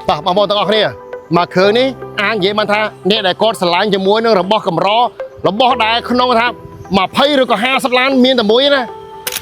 បាទបងប្អូនទាំងអស់គ្នាមកឃើញនេះអាងនិយាយបានថាអ្នកដែលគាត់ឆ្លាញ់ជាមួយនឹងរបស់កម្ររបស់ដែលក្នុងថា20ឬក៏50 ឡានមានតែមួយណា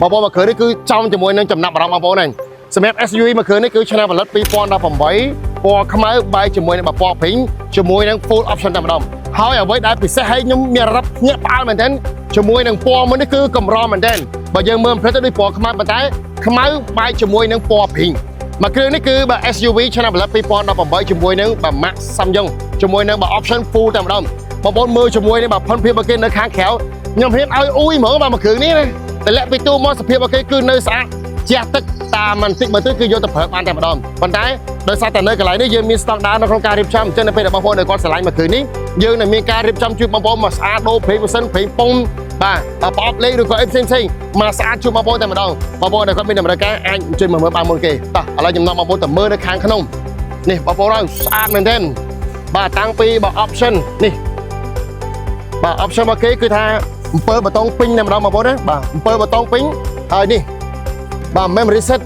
បងប្អូនមកឃើញនេះគឺចំជាមួយនឹងចំណាប់អារម្មណ៍បងប្អូនហ្នឹងសម្រាប់ SUV មកឃើញនេះគឺឆ្នាំផលិត2018ពណ៌ខ្មៅបែកជាមួយនឹងពណ៌ព្រីងជាមួយនឹង full option តែម្ដងហើយអ្វីដែលពិសេសឲ្យខ្ញុំមានរាប់ភ្ញាក់ផ្អើលមែនទែនជាមួយនឹងពណ៌មួយនេះគឺកម្រមែនទែនបើយើងមើលផ្លេតទៅដូចពណ៌ខ្មៅប៉ុន្តែខ្មៅបែកជាមួយនឹងពណ៌ព្រីងមកគ្រឿងនេះគឺបើ SUV ឆ្នាំផលិត2018ជាមួយនឹងបើ Max Samsung ជាមួយនឹងបើ option full តែម្ដងបងប្អូនមើលជាមួយនឹងបើផុនភាពរបស់គេនៅខាងក្រៅខ្ញុំព្រៀបឲ្យអ៊ុយហ្មងបើមកគ្រឿងនេះណាតែលាក់ពីទូមកសភាពរបស់គេគឺនៅស្អាតជះទឹកតាមបន្តិចបន្តួចគឺយកទៅប្រើបានតែម្ដងប៉ុន្តែដោយសារតែនៅកន្លែងនេះយើងមានស្តង់ដារនៅក្នុងការរៀបចំអញ្ចឹងនៅពេលដែលបងប្អូនគាត់ឆ្លាញ់មកគ្រឿងនេះយើងនឹងមានការរៀបចំជួយបងប្អូនមកស្អាតដូរប្រេងម៉ាស៊ីនប្រេងពងបាទប្រអប់លេខឬក៏អីផ្សេងមកស្អាតជួយបងប្អូនតែម្ដងបងប្អូនដែលគាត់មានតម្រូវការអាចអញ្ជើញមកមើលបានមុនគេតោះឥឡូវខ្ញុំនាំបងប្អូនទៅមើលនៅខាងក្នុងនេះបងប្អូនស្អាតមែនទែនបាទតាំងពីបើ option នេះបាទ option របស់គេគឺថា7ប៊ូតុងពេញតែម្ដងបងប្អូនណាបាទ7ប៊ូតុងពេញហើយនេះបាទ memory set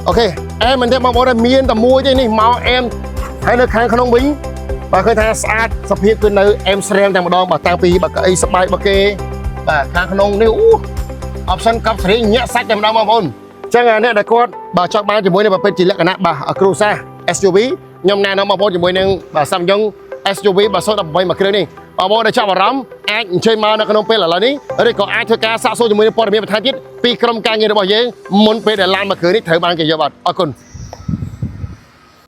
អូខេអែមមែនទេបងប្អូនមានតែមួយទេនេះមកអែមហើយនៅខាងក្នុងវិញបាទឃើញថាស្អាតសភាពគឺនៅអែមស្រាំតែម្ដងបាទតាំងពីបើកៅអីសបាយរបស់គេបាទខាងក្នុងនេះoption កប់សេរីញាក់សាច់តែម្ដងបងប្អូនអញ្ចឹងអ្នកដែលគាត់បើចង់បានជាមួយនឹងប្រភេទជាលក្ខណៈបាទ Cruiser SUV ខ្ញុំណែនាំបងប្អូនជាមួយនឹងបាទ Samsung SUV បាទ018មួយគ្រឿងនេះបងប្អូនដែលចាប់អារម្មណ៍អាចអញ្ជើញមកនៅក្នុងពេលឥឡូវនេះឬក៏អាចធ្វើការសាកសួរជាមួយនឹងព័ត៌មានបន្ថែមទៀតពីក្រុមការងាររបស់យើងមុនពេលដែលឡានមកគ្រឿងនេះត្រូវបានគេយកបាត់អរគុណ